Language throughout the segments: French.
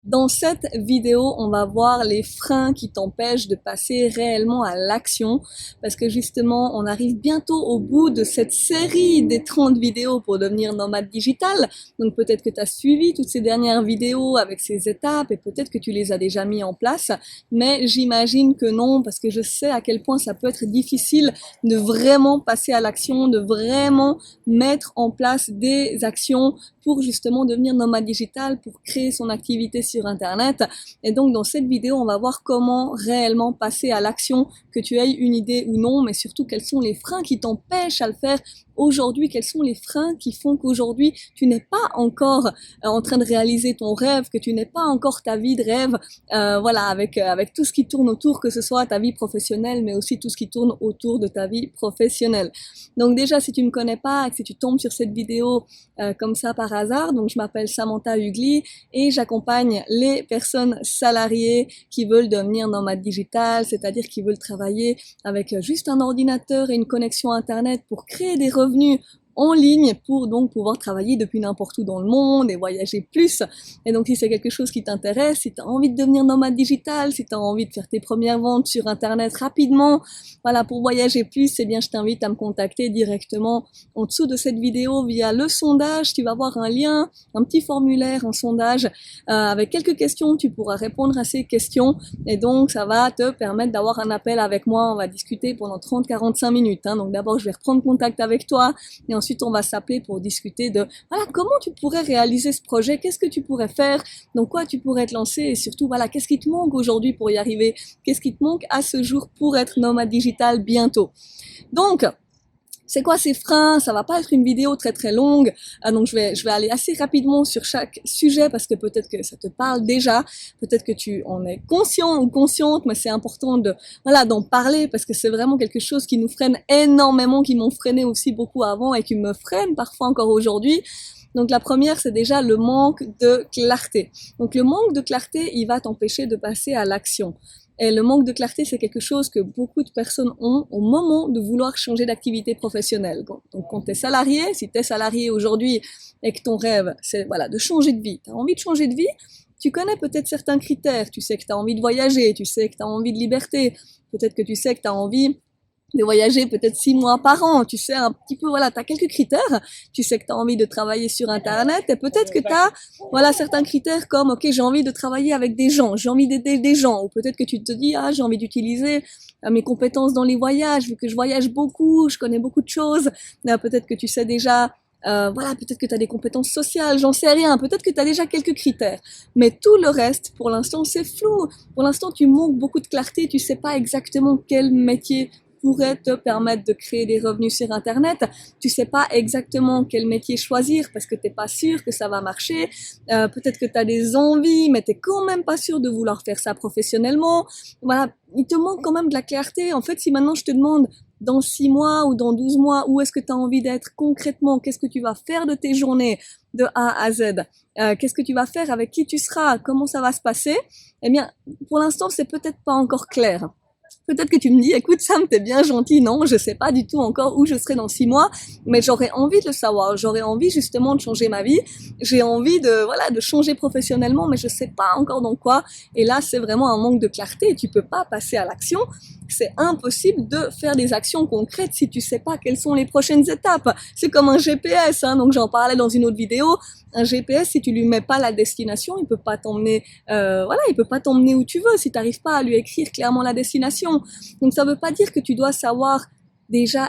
Dans cette vidéo, on va voir les freins qui t'empêchent de passer réellement à l'action parce que justement, on arrive bientôt au bout de cette série des 30 vidéos pour devenir nomade digital. Donc peut-être que tu as suivi toutes ces dernières vidéos avec ces étapes et peut-être que tu les as déjà mis en place, mais j'imagine que non parce que je sais à quel point ça peut être difficile de vraiment passer à l'action, de vraiment mettre en place des actions pour justement devenir nomade digital, pour créer son activité sur Internet. Et donc, dans cette vidéo, on va voir comment réellement passer à l'action, que tu aies une idée ou non, mais surtout quels sont les freins qui t'empêchent à le faire aujourd'hui, quels sont les freins qui font qu'aujourd'hui, tu n'es pas encore en train de réaliser ton rêve, que tu n'es pas encore ta vie de rêve, voilà, avec tout ce qui tourne autour, que ce soit ta vie professionnelle, mais aussi tout ce qui tourne autour de ta vie professionnelle. Donc déjà, si tu me connais pas, que si tu tombes sur cette vidéo comme ça par hasard, donc je m'appelle Samantha Hugli et j'accompagne les personnes salariées qui veulent devenir nomades digital, c'est-à-dire qui veulent travailler avec juste un ordinateur et une connexion Internet pour créer des revenus en ligne pour donc pouvoir travailler depuis n'importe où dans le monde et voyager plus. Et donc si c'est quelque chose qui t'intéresse, si tu as envie de devenir nomade digital, si tu as envie de faire tes premières ventes sur Internet rapidement, voilà, pour voyager plus, eh bien je t'invite à me contacter directement en dessous de cette vidéo via le sondage. Tu vas voir un lien, un petit formulaire, un sondage avec quelques questions. Tu pourras répondre à ces questions et donc ça va te permettre d'avoir un appel avec moi. On va discuter pendant 30-45 minutes. Donc d'abord je vais reprendre contact avec toi et ensuite on va s'appeler pour discuter de voilà comment tu pourrais réaliser ce projet, qu'est-ce que tu pourrais faire, dans quoi tu pourrais te lancer et surtout voilà qu'est-ce qui te manque aujourd'hui pour y arriver, qu'est-ce qui te manque à ce jour pour être nomade digital bientôt. Donc c'est quoi ces freins? Ça va pas être une vidéo très très longue, donc je vais aller assez rapidement sur chaque sujet parce que peut-être que ça te parle déjà, peut-être que tu en es conscient ou consciente, mais c'est important de voilà d'en parler parce que c'est vraiment quelque chose qui nous freine énormément, qui m'ont freiné aussi beaucoup avant et qui me freine parfois encore aujourd'hui. Donc la première, c'est déjà le manque de clarté. Donc le manque de clarté, il va t'empêcher de passer à l'action. Et le manque de clarté, c'est quelque chose que beaucoup de personnes ont au moment de vouloir changer d'activité professionnelle. Donc, quand tu es salarié, si tu es salarié aujourd'hui et que ton rêve, c'est voilà, de changer de vie, tu as envie de changer de vie, tu connais peut-être certains critères. Tu sais que tu as envie de voyager, tu sais que tu as envie de liberté, peut-être que tu sais que tu as envie de voyager peut-être 6 mois par an, tu sais un petit peu, voilà, tu as quelques critères, tu sais que tu as envie de travailler sur Internet et peut-être que tu as, voilà, certains critères comme, ok, j'ai envie de travailler avec des gens, j'ai envie d'aider des gens, ou peut-être que tu te dis, ah, j'ai envie d'utiliser mes compétences dans les voyages, vu que je voyage beaucoup, je connais beaucoup de choses, peut-être que tu sais déjà voilà, peut-être que tu as des compétences sociales, j'en sais rien, peut-être que tu as déjà quelques critères, mais tout le reste, pour l'instant, c'est flou. Pour l'instant, tu manques beaucoup de clarté, tu sais pas exactement quel métier pourrait te permettre de créer des revenus sur Internet. Tu sais pas exactement quel métier choisir parce que t'es pas sûr que ça va marcher. Peut-être que tu as des envies, mais t'es quand même pas sûr de vouloir faire ça professionnellement. Voilà, il te manque quand même de la clarté. En fait, si maintenant je te demande dans 6 mois ou dans 12 mois, où est-ce que tu as envie d'être concrètement, qu'est-ce que tu vas faire de tes journées de A à Z, qu'est-ce que tu vas faire, avec qui tu seras, comment ça va se passer, eh bien, pour l'instant, c'est peut-être pas encore clair. Peut-être que tu me dis, écoute Sam, t'es bien gentil, non, je sais pas du tout encore où je serai dans 6 mois, mais j'aurais envie de le savoir, j'aurais envie justement de changer ma vie, j'ai envie de, voilà, de changer professionnellement, mais je sais pas encore dans quoi, et là c'est vraiment un manque de clarté, tu peux pas passer à l'action, c'est impossible de faire des actions concrètes si tu sais pas quelles sont les prochaines étapes, c'est comme un GPS, donc j'en parlais dans une autre vidéo, un GPS, si tu lui mets pas la destination, il peut pas t'emmener, voilà, il peut pas t'emmener où tu veux si tu n'arrives pas à lui écrire clairement la destination. Donc ça veut pas dire que tu dois savoir déjà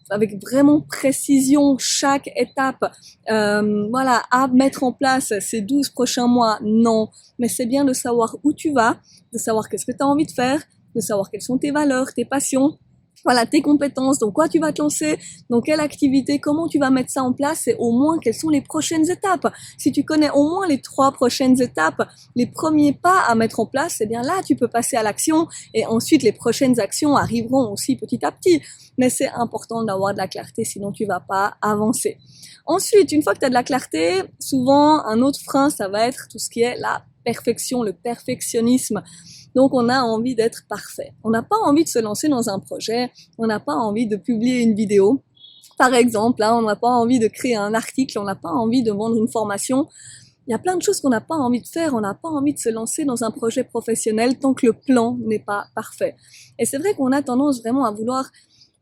avec vraiment précision chaque étape, voilà, à mettre en place ces 12 prochains mois. Non, mais c'est bien de savoir où tu vas, de savoir qu'est-ce que tu as envie de faire, de savoir quelles sont tes valeurs, tes passions. Voilà, tes compétences, dans quoi tu vas te lancer, dans quelle activité, comment tu vas mettre ça en place et au moins quelles sont les prochaines étapes. Si tu connais au moins les 3 prochaines étapes, les premiers pas à mettre en place, eh bien là, tu peux passer à l'action et ensuite les prochaines actions arriveront aussi petit à petit. Mais c'est important d'avoir de la clarté, sinon tu vas pas avancer. Ensuite, une fois que tu as de la clarté, souvent un autre frein, ça va être tout ce qui est la perfection, le perfectionnisme. Donc, on a envie d'être parfait. On n'a pas envie de se lancer dans un projet. On n'a pas envie de publier une vidéo. Par exemple, on n'a pas envie de créer un article. On n'a pas envie de vendre une formation. il y a plein de choses qu'on n'a pas envie de faire, on n'a pas envie de se lancer dans un projet professionnel tant que le plan n'est pas parfait. Et c'est vrai qu'on a tendance vraiment à vouloir,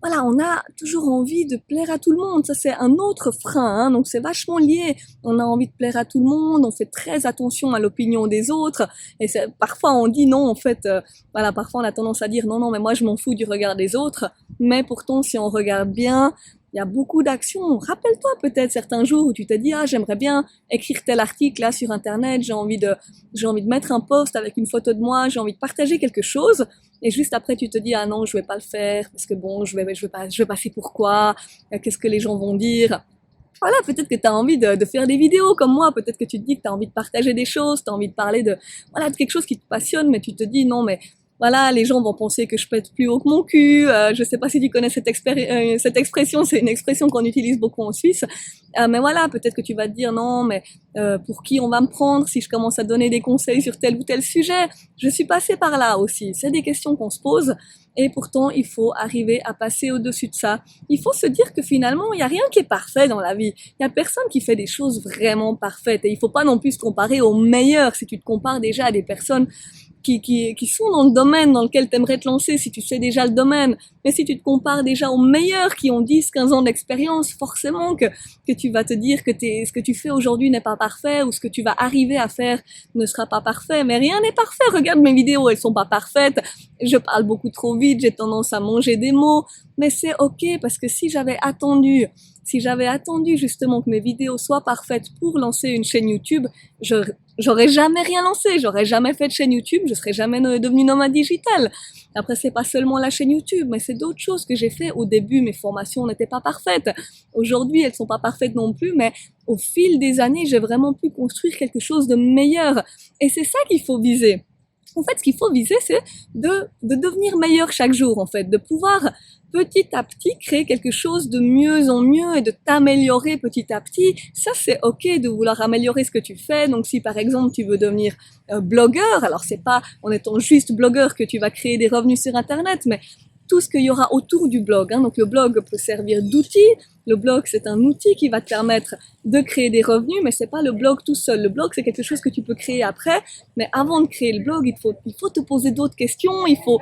voilà, on a toujours envie de plaire à tout le monde. Ça, c'est un autre frein, hein. Donc, c'est vachement lié. On a envie de plaire à tout le monde. On fait très attention à l'opinion des autres. Et parfois, on dit non, en fait, voilà, parfois, on a tendance à dire non, non, mais moi, je m'en fous du regard des autres. Mais pourtant, si on regarde bien, il y a beaucoup d'actions. Rappelle-toi peut-être certains jours où tu t'es dit, ah, j'aimerais bien écrire tel article là sur Internet. J'ai envie de mettre un post avec une photo de moi. J'ai envie de partager quelque chose. Et juste après, tu te dis, ah non, je vais pas le faire, parce que bon, je vais passer pour quoi, qu'est-ce que les gens vont dire. Voilà, peut-être que tu as envie de faire des vidéos comme moi, peut-être que tu te dis que tu as envie de partager des choses, tu as envie de parler voilà, de quelque chose qui te passionne, mais tu te dis, non, mais voilà, les gens vont penser que je pète plus haut que mon cul. Je sais pas si tu connais cette expression, c'est une expression qu'on utilise beaucoup en Suisse. Mais voilà, peut-être que tu vas te dire non, mais pour qui on va me prendre si je commence à donner des conseils sur tel ou tel sujet. Je suis passée par là aussi. C'est des questions qu'on se pose. Et pourtant, il faut arriver à passer au-dessus de ça. Il faut se dire que finalement, il n'y a rien qui est parfait dans la vie. Il n'y a personne qui fait des choses vraiment parfaites. Et il ne faut pas non plus se comparer aux meilleurs. Si tu te compares déjà à des personnes qui sont dans le domaine dans lequel tu aimerais te lancer, si tu sais déjà le domaine, mais si tu te compares déjà aux meilleurs qui ont 10, 15 ans d'expérience, forcément que tu vas te dire que ce que tu fais aujourd'hui n'est pas parfait, ou ce que tu vas arriver à faire ne sera pas parfait. Mais rien n'est parfait. Regarde mes vidéos, elles sont pas parfaites. Je parle beaucoup trop vite, j'ai tendance à manger des mots, mais c'est ok, parce que si j'avais attendu justement que mes vidéos soient parfaites pour lancer une chaîne YouTube, j'aurais jamais rien lancé, j'aurais jamais fait de chaîne YouTube, je serais jamais devenue nomade digital. Après, c'est pas seulement la chaîne YouTube, mais c'est d'autres choses que j'ai fait. Au début, mes formations n'étaient pas parfaites. Aujourd'hui, elles sont pas parfaites non plus, mais au fil des années, j'ai vraiment pu construire quelque chose de meilleur. Et c'est ça qu'il faut viser. En fait, ce qu'il faut viser, c'est de devenir meilleur chaque jour, en fait, de pouvoir petit à petit créer quelque chose de mieux en mieux et de t'améliorer petit à petit. Ça, c'est ok de vouloir améliorer ce que tu fais. Donc, si par exemple tu veux devenir blogueur, alors c'est pas en étant juste blogueur que tu vas créer des revenus sur Internet, mais tout ce qu'il y aura autour du blog, hein. Donc le blog peut servir d'outil. Le blog, c'est un outil qui va te permettre de créer des revenus, mais c'est pas le blog tout seul. Le blog, c'est quelque chose que tu peux créer après, mais avant de créer le blog, il faut te poser d'autres questions. Il faut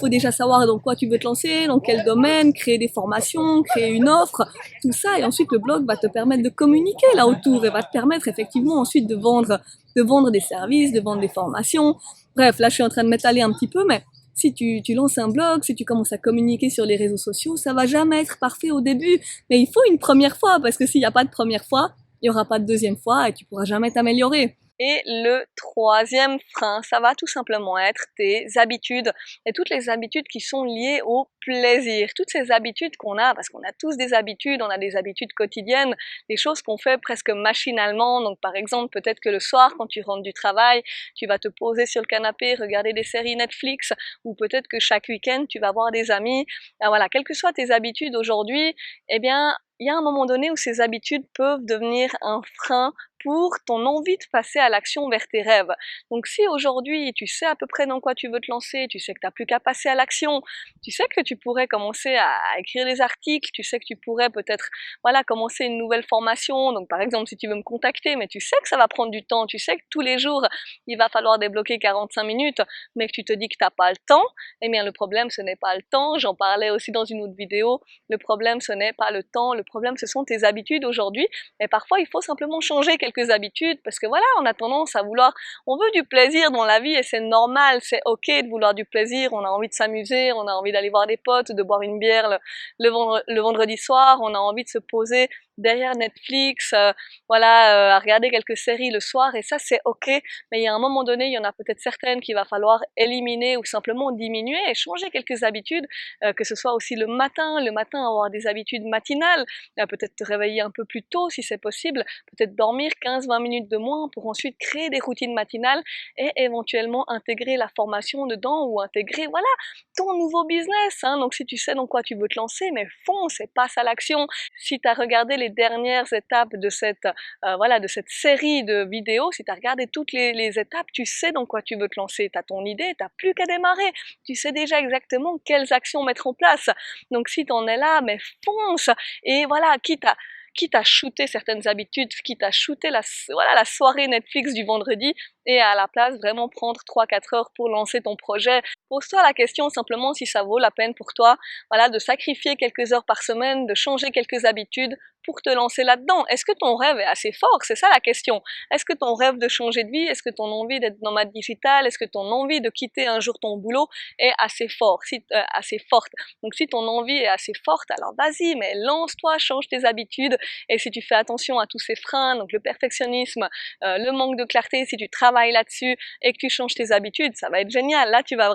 déjà savoir dans quoi tu veux te lancer, dans quel domaine, créer des formations, créer une offre, tout ça. Et ensuite, le blog va te permettre de communiquer là autour et va te permettre effectivement ensuite de vendre des services, de vendre des formations. Bref, là, je suis en train de m'étaler un petit peu, mais si tu lances un blog, si tu commences à communiquer sur les réseaux sociaux, ça va jamais être parfait au début. Mais il faut une première fois, parce que s'il n'y a pas de première fois, il n'y aura pas de deuxième fois et tu pourras jamais t'améliorer. Et le troisième frein, ça va tout simplement être tes habitudes et toutes les habitudes qui sont liées au plaisir. Toutes ces habitudes qu'on a, parce qu'on a tous des habitudes, on a des habitudes quotidiennes, des choses qu'on fait presque machinalement. Donc par exemple, peut-être que le soir, quand tu rentres du travail, tu vas te poser sur le canapé, regarder des séries Netflix, ou peut-être que chaque week-end, tu vas voir des amis. Ben voilà, quelles que soient tes habitudes aujourd'hui, eh bien, il y a un moment donné où ces habitudes peuvent devenir un frein pour ton envie de passer à l'action vers tes rêves. Donc si aujourd'hui tu sais à peu près dans quoi tu veux te lancer, tu sais que tu n'as plus qu'à passer à l'action, tu sais que tu pourrais commencer à écrire des articles, tu sais que tu pourrais peut-être voilà, commencer une nouvelle formation, donc par exemple si tu veux me contacter, mais tu sais que ça va prendre du temps, tu sais que tous les jours il va falloir débloquer 45 minutes, mais que tu te dis que tu n'as pas le temps, eh bien le problème ce n'est pas le temps, j'en parlais aussi dans une autre vidéo, le problème ce n'est pas le temps, le problème ce sont tes habitudes aujourd'hui, et parfois il faut simplement changer quelques habitudes, parce que voilà, on a tendance à vouloir, on veut du plaisir dans la vie et c'est normal, c'est ok de vouloir du plaisir, on a envie de s'amuser, on a envie d'aller voir des potes, de boire une bière le vendredi soir, on a envie de se poser derrière Netflix, voilà, à regarder quelques séries le soir, et ça c'est ok, mais il y a un moment donné, il y en a peut-être certaines qu'il va falloir éliminer ou simplement diminuer et changer quelques habitudes, que ce soit aussi le matin avoir des habitudes matinales, peut-être te réveiller un peu plus tôt si c'est possible, peut-être dormir 15-20 minutes de moins pour ensuite créer des routines matinales et éventuellement intégrer la formation dedans ou intégrer, voilà, ton nouveau business, hein. Donc si tu sais dans quoi tu veux te lancer, mais fonce et passe à l'action. Si tu as regardé les dernières étapes de voilà, de cette série de vidéos, si tu as regardé toutes les étapes, tu sais dans quoi tu veux te lancer, tu as ton idée, tu n'as plus qu'à démarrer, tu sais déjà exactement quelles actions mettre en place. Donc si tu en es là, mais fonce, et voilà, quitte à shooter certaines habitudes, quitte à shooter la soirée Netflix du vendredi, et à la place vraiment prendre 3-4 heures pour lancer ton projet. Pose-toi la question simplement si ça vaut la peine pour toi, voilà, de sacrifier quelques heures par semaine, de changer quelques habitudes pour te lancer là-dedans. Est-ce que ton rêve est assez fort? C'est ça la question. Est-ce que ton rêve de changer de vie, est-ce que ton envie d'être nomade digital, est-ce que ton envie de quitter un jour ton boulot est assez fort, assez forte? Donc si ton envie est assez forte, alors vas-y, mais lance-toi, change tes habitudes, et si tu fais attention à tous ces freins, donc le perfectionnisme, le manque de clarté, si tu travailles là-dessus et que tu changes tes habitudes, ça va être génial. Là, tu vas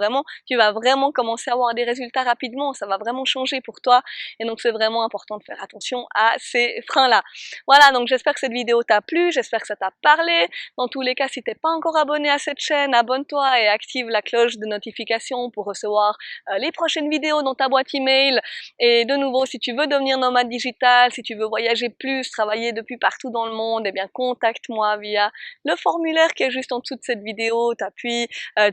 vraiment commencer à avoir des résultats rapidement, ça va vraiment changer pour toi, et donc c'est vraiment important de faire attention à ces freins-là. Voilà, donc j'espère que cette vidéo t'a plu, j'espère que ça t'a parlé. Dans tous les cas, si t'es pas encore abonné à cette chaîne, abonne-toi et active la cloche de notification pour recevoir les prochaines vidéos dans ta boîte email. Et de nouveau, si tu veux devenir nomade digital, si tu veux voyager plus, travailler depuis partout dans le monde, eh bien contacte-moi via le formulaire qui est juste en dessous de cette vidéo.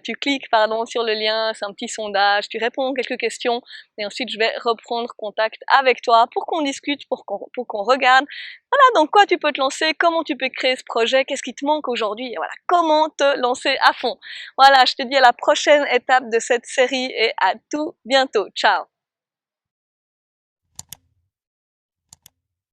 Tu cliques sur le lien, c'est un petit sondage, tu réponds quelques questions, et ensuite je vais reprendre contact avec toi pour qu'on discute, pour qu'on regarde, voilà, donc quoi tu peux te lancer, comment tu peux créer ce projet, qu'est-ce qui te manque aujourd'hui, et voilà, comment te lancer à fond. Voilà, je te dis à la prochaine étape de cette série et à tout bientôt. Ciao!